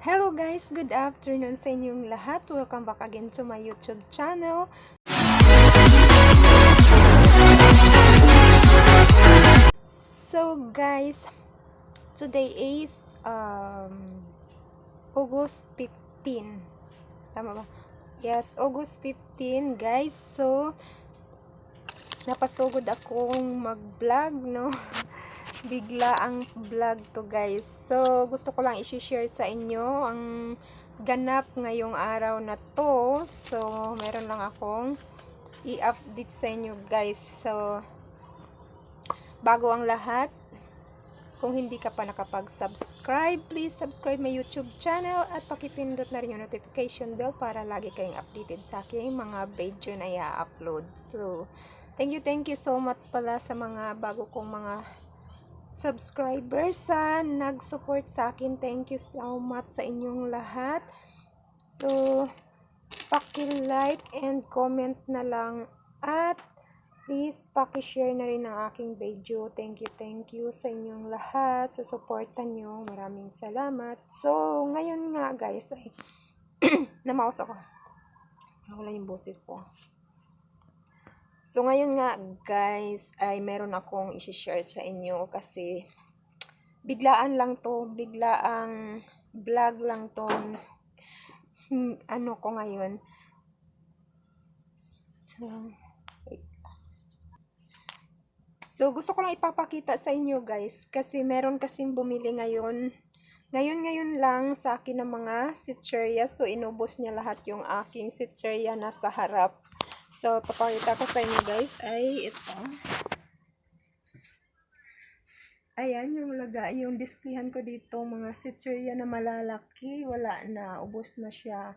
Hello guys, good afternoon sa inyong lahat. Welcome back again to my YouTube channel. So guys, today is August 15. Tama ba? Yes, August 15 guys. So, napasugod akong mag-vlog, no? Bigla ang vlog to guys. So, gusto ko lang i-share sa inyo ang ganap ngayong araw na to. So, meron lang akong i-update sa inyo guys. So, bago ang lahat, kung hindi ka pa nakapag-subscribe, please subscribe my YouTube channel at pakipindot na rin yung notification bell para lagi kayong updated sa aking mga video na i-upload. So, thank you so much pala sa mga bago kong mga subscribers sa nag-support sa akin. Thank you so much sa inyong lahat. So, paki-like and comment na lang at please paki-share na rin ang aking video. Thank you sa inyong lahat sa suporta nyo. Maraming salamat. So, ngayon nga guys ay namaos ako. Wala yung boses ko. So, ngayon nga, guys, ay meron akong i-share sa inyo kasi biglaan lang to, biglaang vlog lang to, ano ko ngayon. So, gusto ko lang ipapakita sa inyo, guys, kasi meron kasing bumili ngayon lang sa akin ng mga sitserya. So, inubos niya lahat yung aking sitserya na sa harap. So, papakita ko sa inyo guys ay ito. Ayan, yung displayhan ko dito, mga sitserya na malalaki. Wala na, ubos na siya.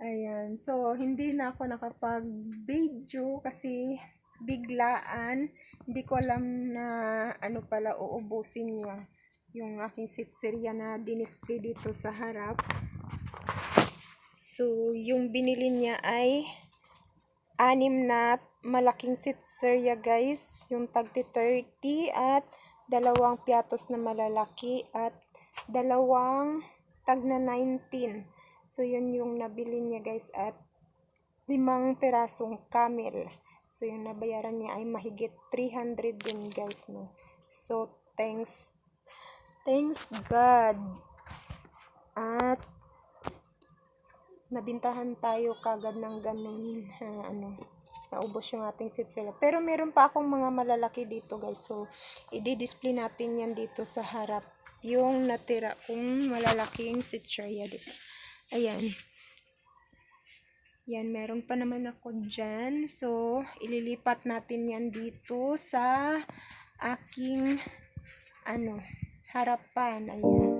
Ayan, so, hindi na ako nakapag-video kasi biglaan. Hindi ko alam na ano pala uubusin niya. Yung aking sitserya na dinisplay dito sa harap. So, yung binili niya ay 6 na malaking sitserya guys, yung tagti 30 at 2 piatos na malalaki at 2 tag na 19. So yun yung nabili niya guys at 5 perasong camel. So yung nabayaran niya ay mahigit 300 din guys, no. So thanks God. At nabintahan tayo kagad ng ganun, naubos yung ating sitserya. Pero meron pa akong mga malalaki dito guys. So, i-display natin yan dito sa harap. Yung natira kong malalaking sitserya dito. Ayan. Yan, meron pa naman ako dyan. So, ililipat natin yan dito sa aking, harapan. Ayan.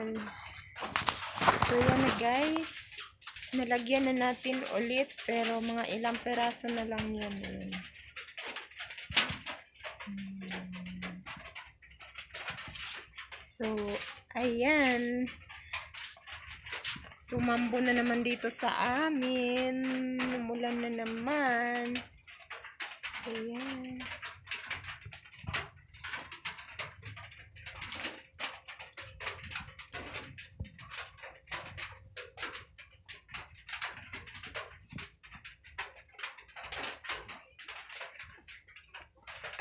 Ayan. So, yan na guys. Nalagyan na natin ulit. Pero mga ilang peraso na lang yan. Ayan. So, ayan. Sumambo na naman dito sa amin. Umulan na naman. So, yan.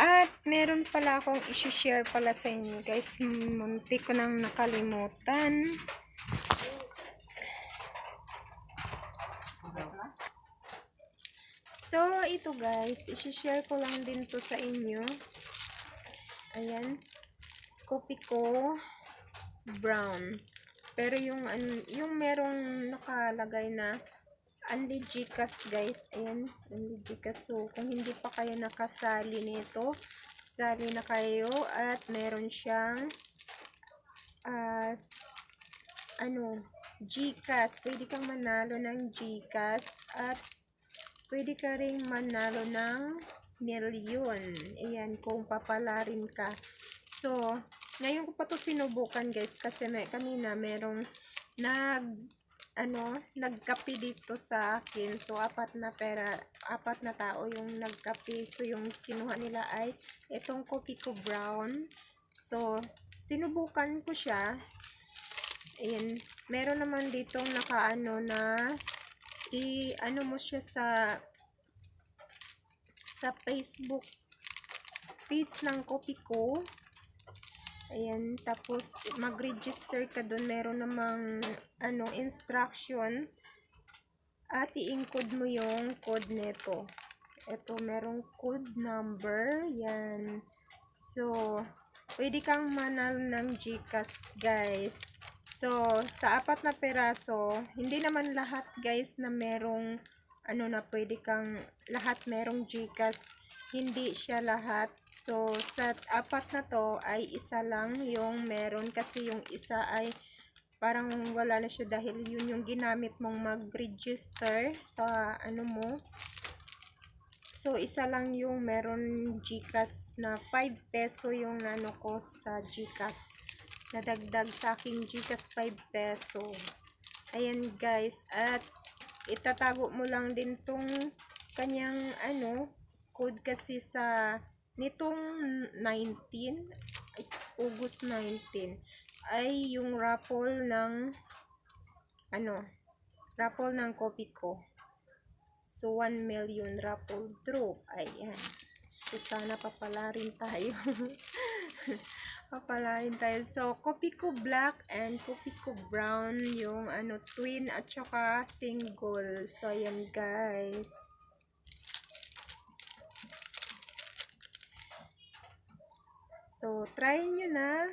At meron pala akong i-share pala sa inyo guys. Munti ko nang nakalimutan. So, ito guys, i-share ko lang din to sa inyo. Ayan. Kopiko brown. Pero yung merong nakalagay na Only Gcash guys. Ayan, Only Gcash. So, kung hindi pa kayo nakasali nito, sali na kayo at meron siyang Gcash. Pwede kang manalo ng Gcash at pwede ka ring manalo ng milyon. Ayan, kung papalarin ka. So, ngayon ko pa to sinubukan guys kasi kanina merong nagkape dito sa akin. So, apat na tao yung nagkape. So, yung kinuha nila ay itong Kopiko brown. So, sinubukan ko siya. Ayan, meron naman ditong nakaano na mo siya sa Facebook page ng Kopiko. Ayan, tapos mag-register ka doon. Meron namang instruction at i-encode mo yung code nito. Ito, merong code number. Yan. So, pwede kang manalo ng Gcash guys. So, sa 4 na peraso, hindi naman lahat guys na merong pwede kang lahat merong Gcash. Hindi siya lahat. So, sa 4 na to ay isa lang yung meron kasi yung isa ay parang wala na siya dahil yun yung ginamit mong mag-register sa mo. So, isa lang yung meron Gcash na 5 peso yung ko sa Gcash. Nadagdag sa aking Gcash 5 peso. Ayan guys. At itatago mo lang din tong kanyang code kasi sa nitong 19 August 19 ay yung raffle ng raffle ng Kopiko. So 1 million raffle draw. Ayan. So sana papalarin tayo. Papalarin tayo. So Kopiko black and Kopiko brown yung twin at saka single. So ayan guys. So, try nyo na.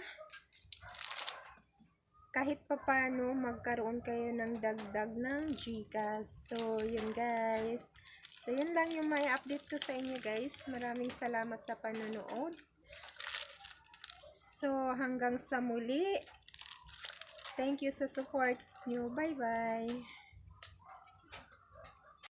Kahit pa paano, magkaroon kayo ng dagdag ng Gcash. So, yun guys. So, yun lang yung may update ko sa inyo guys. Maraming salamat sa panonood. So, hanggang sa muli. Thank you sa support nyo. Bye-bye.